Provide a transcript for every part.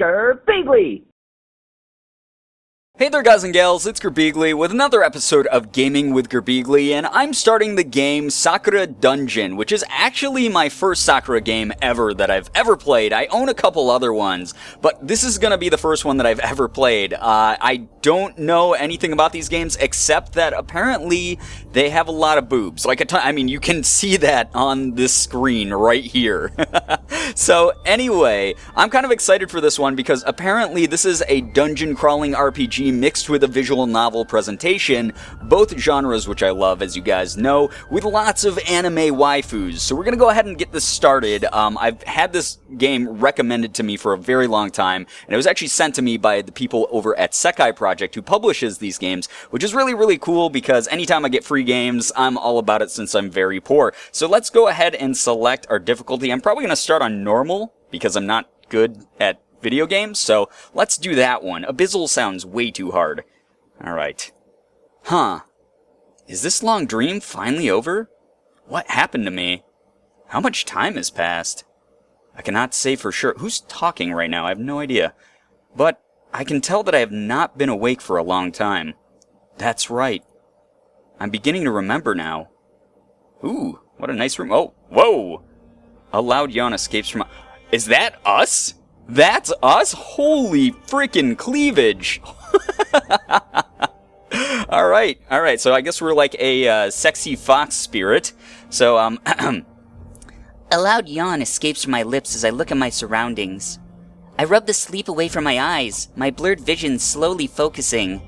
Girbeagly! Hey there guys and gals, it's Girbeagly with another episode of Gaming with Girbeagly, and I'm starting the game Sakura Dungeon, which is actually my first Sakura game ever that I've ever played. I own a couple other ones, but this is gonna be the first one that I've ever played. I don't know anything about these games except that apparently they have a lot of boobs. Like a ton, I mean, you can see that on this screen right here. So anyway, I'm kind of excited for this one because apparently this is a dungeon crawling RPG mixed with a visual novel presentation, both genres which I love, as you guys know, with lots of anime waifus. So we're gonna go ahead and get this started. I've had this game recommended to me for a very long time, and it was actually sent to me by the people over at Sekai Project who publishes these games, which is really, really cool because anytime I get free games, I'm all about it since I'm very poor. So let's go ahead and select our difficulty. I'm probably gonna start on normal because I'm not good at video games, so let's do that one. Abyssal sounds way too hard. Alright. Huh. Is this long dream finally over? What happened to me? How much time has passed? I cannot say for sure. Who's talking right now? I have no idea. But I can tell that I have not been awake for a long time. That's right. I'm beginning to remember now. Ooh, what a nice room. Oh, whoa! A loud yawn escapes from... Is that us? That's us? Holy freaking cleavage! Alright, so I guess we're like a sexy fox spirit. So, A loud yawn escapes from my lips as I look at my surroundings. I rub the sleep away from my eyes, my blurred vision slowly focusing.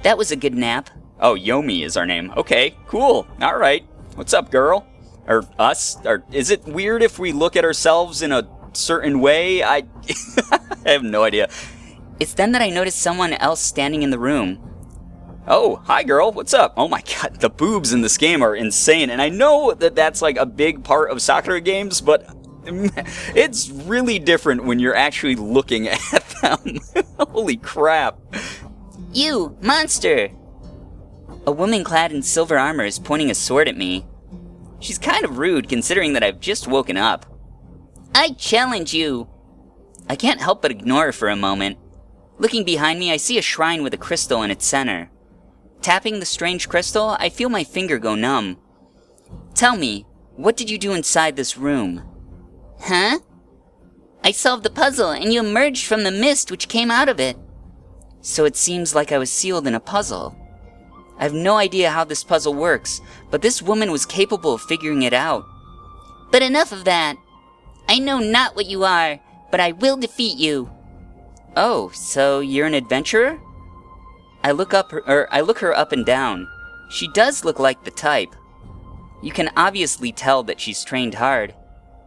That was a good nap. Oh, Yomi is our name. Okay, cool. Alright. What's up, girl? Or us? Or is it weird if we look at ourselves in a certain way? I have no idea. It's then that I notice someone else standing in the room. Oh, hi girl, what's up? Oh my god, the boobs in this game are insane, and I know that that's like a big part of Sakura games, but it's really different when you're actually looking at them. Holy crap. You, monster! A woman clad in silver armor is pointing a sword at me. She's kind of rude considering that I've just woken up. I challenge you! I can't help but ignore her for a moment. Looking behind me, I see a shrine with a crystal in its center. Tapping the strange crystal, I feel my finger go numb. Tell me, what did you do inside this room? Huh? I solved the puzzle, and you emerged from the mist which came out of it. So it seems like I was sealed in a puzzle. I have no idea how this puzzle works, but this woman was capable of figuring it out. But enough of that. I know not what you are, but I will defeat you. Oh, so you're an adventurer? I look her up and down. She does look like the type. You can obviously tell that she's trained hard.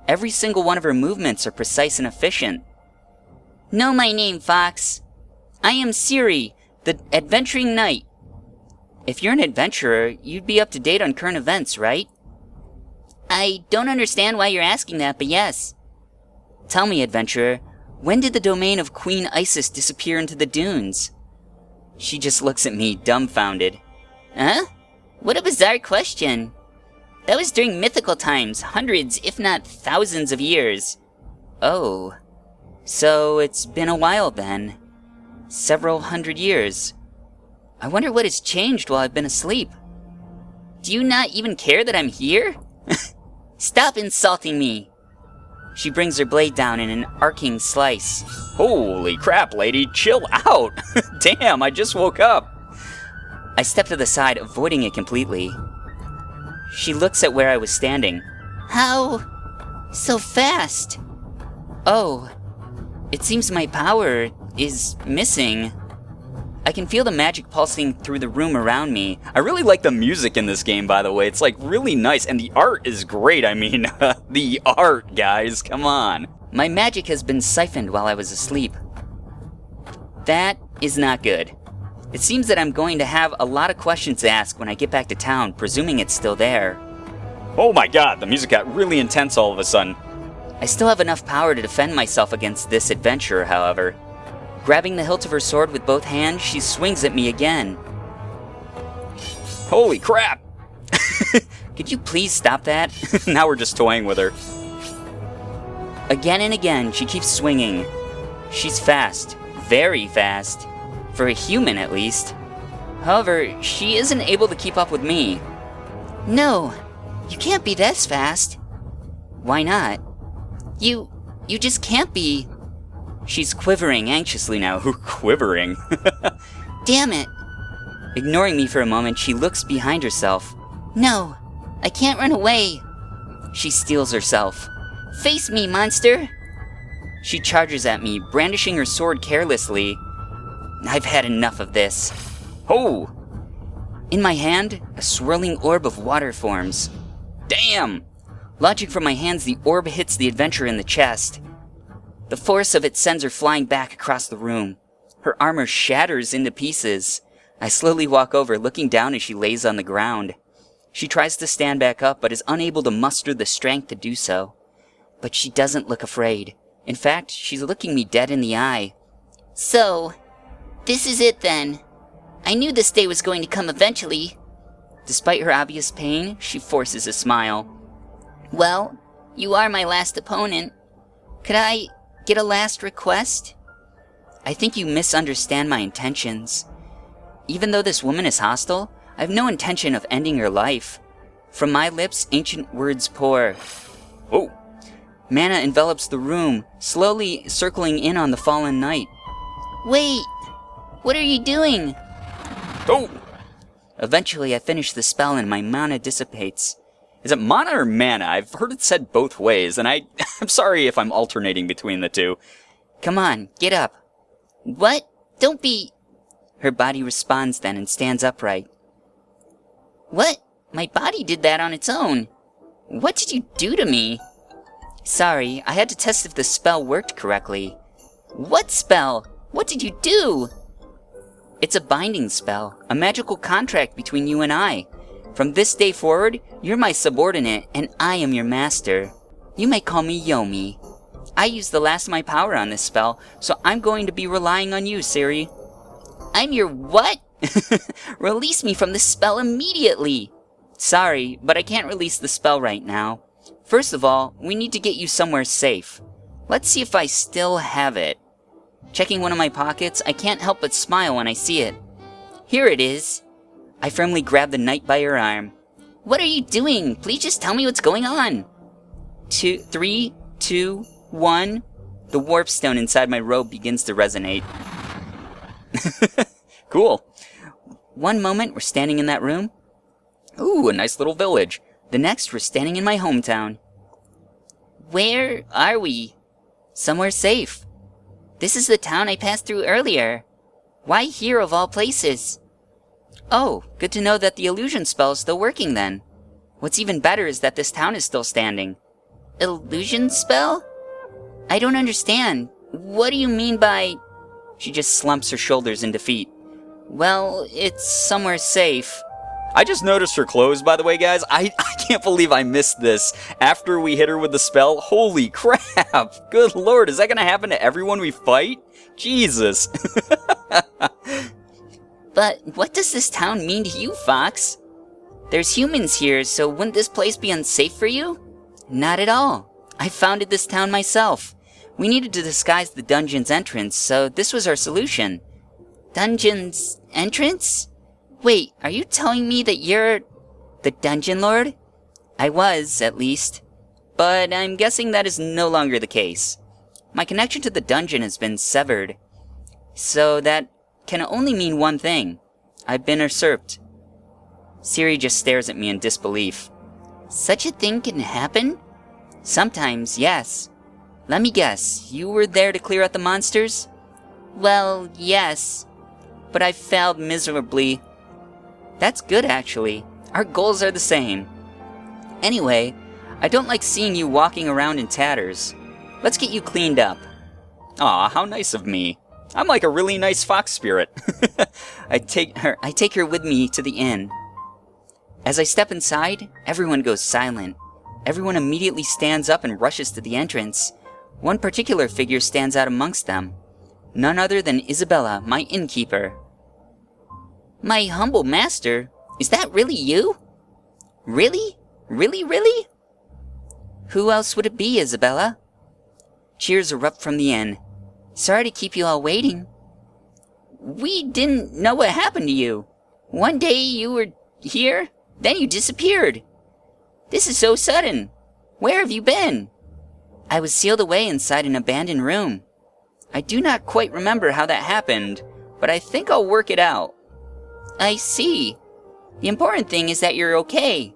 Every single one of her movements are precise and efficient. Know my name, Fox. I am Siri, the adventuring knight. If you're an adventurer, you'd be up to date on current events, right? I don't understand why you're asking that, but yes. Tell me, adventurer, when did the domain of Queen Isis disappear into the dunes? She just looks at me, dumbfounded. Huh? What a bizarre question. That was during mythical times, hundreds, if not thousands of years. Oh. So it's been a while then. Several hundred years. I wonder what has changed while I've been asleep. Do you not even care that I'm here? Stop insulting me. She brings her blade down in an arcing slice. Holy crap, lady, chill out. Damn, I just woke up. I step to the side, avoiding it completely. She looks at where I was standing. How? So fast? Oh, it seems my power is missing. I can feel the magic pulsing through the room around me. I really like the music in this game, by the way. It's like really nice, and the art is great. I mean, the art, guys, come on. My magic has been siphoned while I was asleep. That is not good. It seems that I'm going to have a lot of questions to ask when I get back to town, presuming it's still there. Oh my god, the music got really intense all of a sudden. I still have enough power to defend myself against this adventurer, however. Grabbing the hilt of her sword with both hands, she swings at me again. Holy crap! Could you please stop that? Now we're just toying with her. Again and again, she keeps swinging. She's fast. Very fast. For a human, at least. However, she isn't able to keep up with me. No, you can't be this fast. Why not? You just can't be. She's quivering anxiously now. Quivering? Damn it. Ignoring me for a moment, she looks behind herself. No, I can't run away. She steels herself. Face me, monster! She charges at me, brandishing her sword carelessly. I've had enough of this. Oh! In my hand, a swirling orb of water forms. Damn! Launching from my hands, the orb hits the adventurer in the chest. The force of it sends her flying back across the room. Her armor shatters into pieces. I slowly walk over, looking down as she lays on the ground. She tries to stand back up, but is unable to muster the strength to do so. But she doesn't look afraid. In fact, she's looking me dead in the eye. So, this is it then. I knew this day was going to come eventually. Despite her obvious pain, she forces a smile. Well, you are my last opponent. Could I get a last request? I think you misunderstand my intentions. Even though this woman is hostile, I have no intention of ending her life. From my lips, ancient words pour. Oh! Mana envelops the room, slowly circling in on the fallen knight. Wait! What are you doing? Oh! Eventually, I finish the spell and my mana dissipates. Is it mana or mana? I've heard it said both ways, and I'm sorry if I'm alternating between the two. Come on, get up. What? Don't be... Her body responds then and stands upright. What? My body did that on its own. What did you do to me? Sorry, I had to test if the spell worked correctly. What spell? What did you do? It's a binding spell, a magical contract between you and I. From this day forward, you're my subordinate, and I am your master. You may call me Yomi. I used the last of my power on this spell, so I'm going to be relying on you, Siri. I'm your what? Release me from this spell immediately. Sorry, but I can't release the spell right now. First of all, we need to get you somewhere safe. Let's see if I still have it. Checking one of my pockets, I can't help but smile when I see it. Here it is. I firmly grab the knight by her arm. What are you doing? Please just tell me what's going on. 3, 2, 1. The warp stone inside my robe begins to resonate. Cool. One moment, we're standing in that room. Ooh, a nice little village. The next, we're standing in my hometown. Where are we? Somewhere safe. This is the town I passed through earlier. Why here of all places? Oh, good to know that the illusion spell is still working then. What's even better is that this town is still standing. Illusion spell? I don't understand. What do you mean by... She just slumps her shoulders in defeat. Well, it's somewhere safe. I just noticed her clothes, by the way, guys. I can't believe I missed this. After we hit her with the spell, holy crap. Good lord, is that gonna happen to everyone we fight? Jesus. But what does this town mean to you, Fox? There's humans here, so wouldn't this place be unsafe for you? Not at all. I founded this town myself. We needed to disguise the dungeon's entrance, so this was our solution. Dungeon's entrance? Wait, are you telling me that you're the Dungeon Lord? I was, at least. But I'm guessing that is no longer the case. My connection to the dungeon has been severed. So that can only mean one thing. I've been usurped. Siri just stares at me in disbelief. Such a thing can happen? Sometimes, yes. Let me guess, you were there to clear out the monsters? Well, yes. But I failed miserably. That's good, actually. Our goals are the same. Anyway, I don't like seeing you walking around in tatters. Let's get you cleaned up. Aw, how nice of me. I'm like a really nice fox spirit. I take her with me to the inn. As I step inside, everyone goes silent. Everyone immediately stands up and rushes to the entrance. One particular figure stands out amongst them. None other than Isabella, my innkeeper. My humble master? Is that really you? Really? Really, really? Who else would it be, Isabella? Cheers erupt from the inn. Sorry to keep you all waiting. We didn't know what happened to you. One day you were here, then you disappeared. This is so sudden. Where have you been? I was sealed away inside an abandoned room. I do not quite remember how that happened, but I think I'll work it out. I see. The important thing is that you're okay.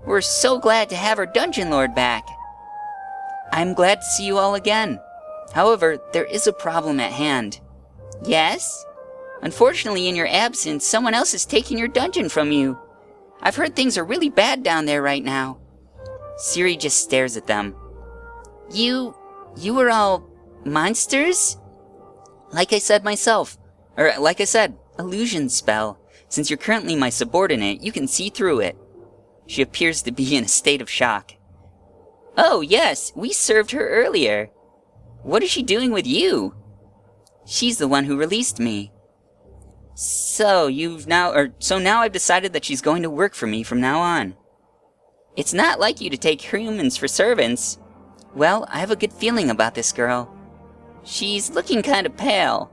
We're so glad to have our Dungeon Lord back. I'm glad to see you all again. However, there is a problem at hand. Yes? Unfortunately, in your absence, someone else is taking your dungeon from you. I've heard things are really bad down there right now. Siri just stares at them. You were all monsters? Like I said, illusion spell. Since you're currently my subordinate, you can see through it. She appears to be in a state of shock. Oh yes, we served her earlier. What is she doing with you? She's the one who released me. So now I've decided that she's going to work for me from now on. It's not like you to take humans for servants. Well, I have a good feeling about this girl. She's looking kind of pale,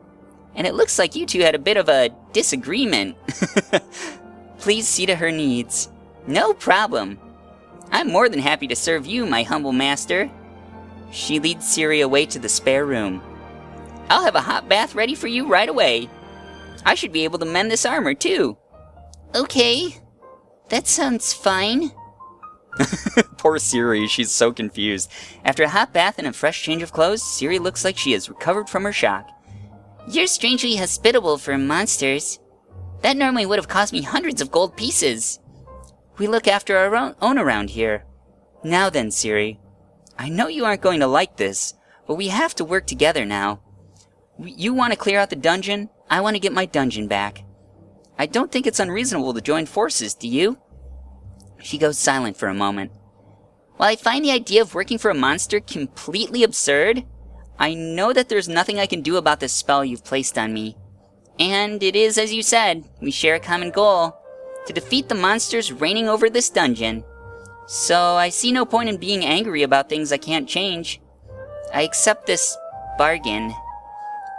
and it looks like you two had a bit of a disagreement. Please see to her needs. No problem. I'm more than happy to serve you, my humble master. She leads Siri away to the spare room. I'll have a hot bath ready for you right away. I should be able to mend this armor, too. Okay. That sounds fine. Poor Siri, she's so confused. After a hot bath and a fresh change of clothes, Siri looks like she has recovered from her shock. You're strangely hospitable for monsters. That normally would have cost me hundreds of gold pieces. We look after our own around here. Now then, Siri. I know you aren't going to like this, but we have to work together now. You want to clear out the dungeon? I want to get my dungeon back. I don't think it's unreasonable to join forces, do you? She goes silent for a moment. While I find the idea of working for a monster completely absurd, I know that there's nothing I can do about this spell you've placed on me. And it is, as you said, we share a common goal, to defeat the monsters reigning over this dungeon. So I see no point in being angry about things I can't change. I accept this bargain.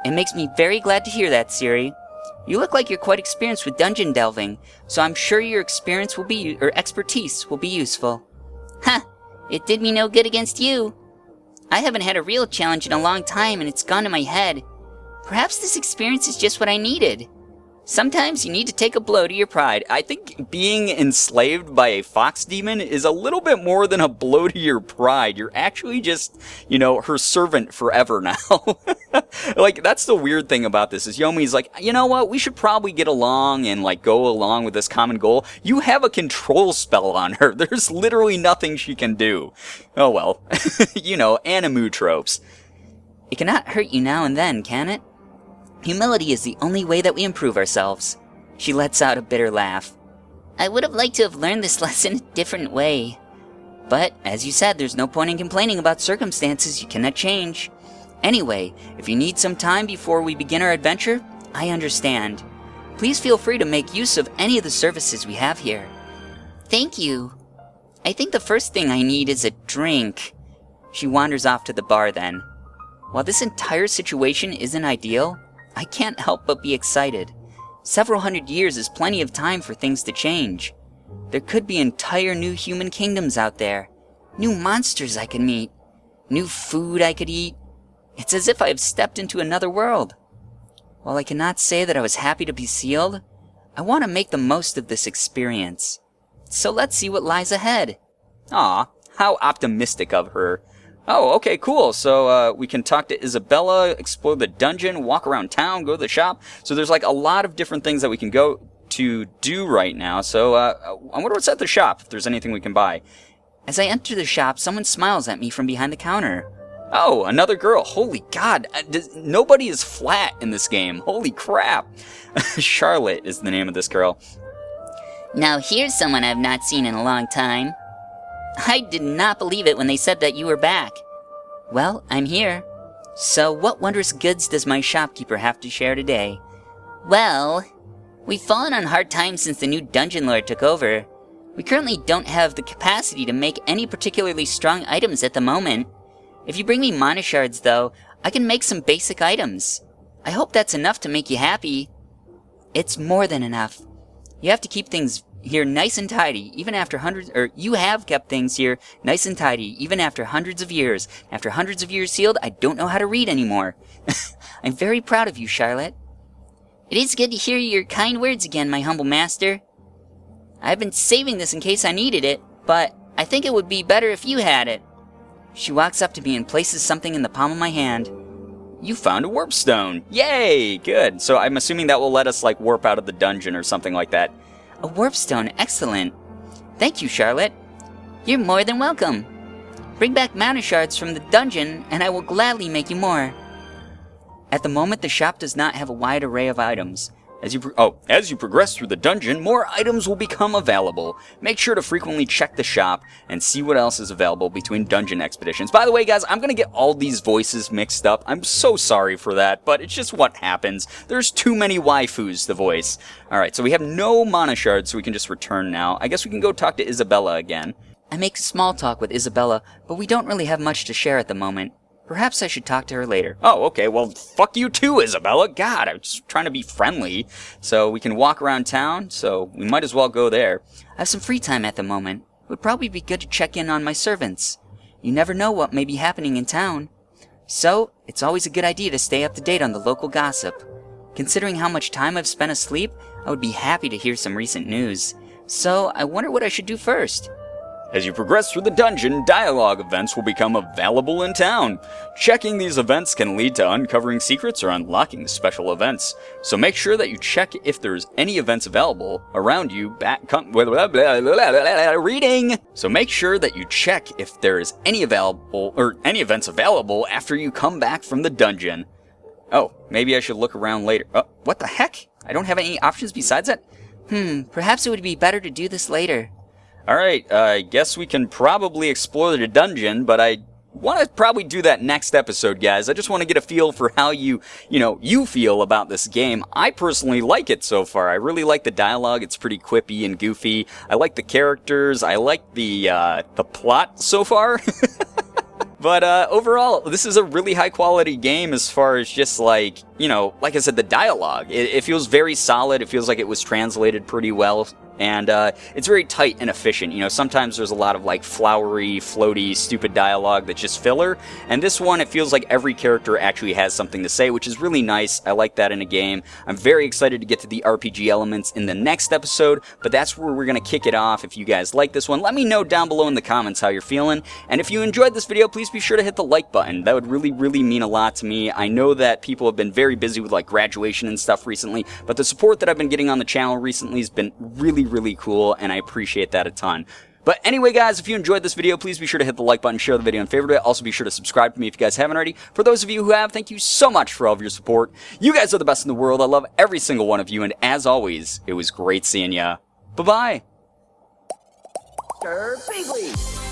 It makes me very glad to hear that, Siri. You look like you're quite experienced with dungeon delving, so I'm sure your expertise will be useful. Ha! It did me no good against you. I haven't had a real challenge in a long time, and it's gone to my head. Perhaps this experience is just what I needed. Sometimes you need to take a blow to your pride. I think being enslaved by a fox demon is a little bit more than a blow to your pride. You're actually just, her servant forever now. Like, that's the weird thing about this, is Yomi's like, you know what, we should probably get along and, go along with this common goal. You have a control spell on her. There's literally nothing she can do. Oh well. Animu tropes. It cannot hurt you now and then, can it? Humility is the only way that we improve ourselves. She lets out a bitter laugh. I would have liked to have learned this lesson a different way. But, as you said, there's no point in complaining about circumstances you cannot change. Anyway, if you need some time before we begin our adventure, I understand. Please feel free to make use of any of the services we have here. Thank you. I think the first thing I need is a drink. She wanders off to the bar then. While this entire situation isn't ideal, I can't help but be excited. Several hundred years is plenty of time for things to change. There could be entire new human kingdoms out there. New monsters I could meet. New food I could eat. It's as if I have stepped into another world. While I cannot say that I was happy to be sealed, I want to make the most of this experience. So let's see what lies ahead. Aw, how optimistic of her. Oh, okay, cool. So we can talk to Isabella, explore the dungeon, walk around town, go to the shop. So there's a lot of different things that we can go to do right now. So I wonder what's at the shop, if there's anything we can buy. As I enter the shop, someone smiles at me from behind the counter. Oh, another girl. Holy God. Nobody is flat in this game. Holy crap. Charlotte is the name of this girl. Now here's someone I've not seen in a long time. I did not believe it when they said that you were back. Well, I'm here. So what wondrous goods does my shopkeeper have to share today? Well, we've fallen on hard times since the new Dungeon Lord took over. We currently don't have the capacity to make any particularly strong items at the moment. If you bring me mana shards, though, I can make some basic items. I hope that's enough to make you happy. It's more than enough. You have to keep things here nice and tidy, even after you have kept things here nice and tidy, even after hundreds of years. After hundreds of years sealed, I don't know how to read anymore. I'm very proud of you, Charlotte. It is good to hear your kind words again, my humble master. I've been saving this in case I needed it, but I think it would be better if you had it. She walks up to me and places something in the palm of my hand. You found a warp stone. Yay, good. So I'm assuming that will let us, like, warp out of the dungeon or something like that. A warp stone, excellent. Thank you, Charlotte. You're more than welcome. Bring back mana shards from the dungeon, and I will gladly make you more. At the moment, the shop does not have a wide array of items. As you progress through the dungeon, more items will become available. Make sure to frequently check the shop and see what else is available between dungeon expeditions. By the way, guys, I'm going to get all these voices mixed up. I'm so sorry for that, but it's just what happens. There's too many waifus to voice. Alright, so we have no mana shards, so we can just return now. I guess we can go talk to Isabella again. I make small talk with Isabella, but we don't really have much to share at the moment. Perhaps I should talk to her later. Oh, okay, well, fuck you too, Isabella. God, I'm just trying to be friendly. So we can walk around town, so we might as well go there. I have some free time at the moment. It would probably be good to check in on my servants. You never know what may be happening in town. So, it's always a good idea to stay up to date on the local gossip. Considering how much time I've spent asleep, I would be happy to hear some recent news. So, I wonder what I should do first. As you progress through the dungeon, dialogue events will become available in town. Checking these events can lead to uncovering secrets or unlocking special events. So make sure that you check if there's any events available around you reading. So make sure that you check if there is any events available after you come back from the dungeon. Oh, maybe I should look around later. Oh, what the heck? I don't have any options besides that? Perhaps it would be better to do this later. Alright, I guess we can probably explore the dungeon, but I want to probably do that next episode, guys. I just want to get a feel for how you feel about this game. I personally like it so far. I really like the dialogue. It's pretty quippy and goofy. I like the characters. I like the plot so far. But overall, this is a really high-quality game as far as just, like I said, the dialogue. It feels very solid. It feels like it was translated pretty well. And it's very tight and efficient. Sometimes there's a lot of, like, flowery, floaty, stupid dialogue that's just filler. And this one, it feels like every character actually has something to say, which is really nice. I like that in a game. I'm very excited to get to the RPG elements in the next episode, but that's where we're going to kick it off. If you guys like this one, let me know down below in the comments how you're feeling. And if you enjoyed this video, please be sure to hit the like button. That would really, really mean a lot to me. I know that people have been very busy with, like, graduation and stuff recently, but the support that I've been getting on the channel recently has been really, really cool, and I appreciate that a ton. But anyway, guys, if you enjoyed this video, please be sure to hit the like button, share the video, and favorite it. Also, be sure to subscribe to me if you guys haven't already. For those of you who have, thank you so much for all of your support. You guys are the best in the world. I love every single one of you, and as always, it was great seeing ya. Bye-bye. Girbeagly.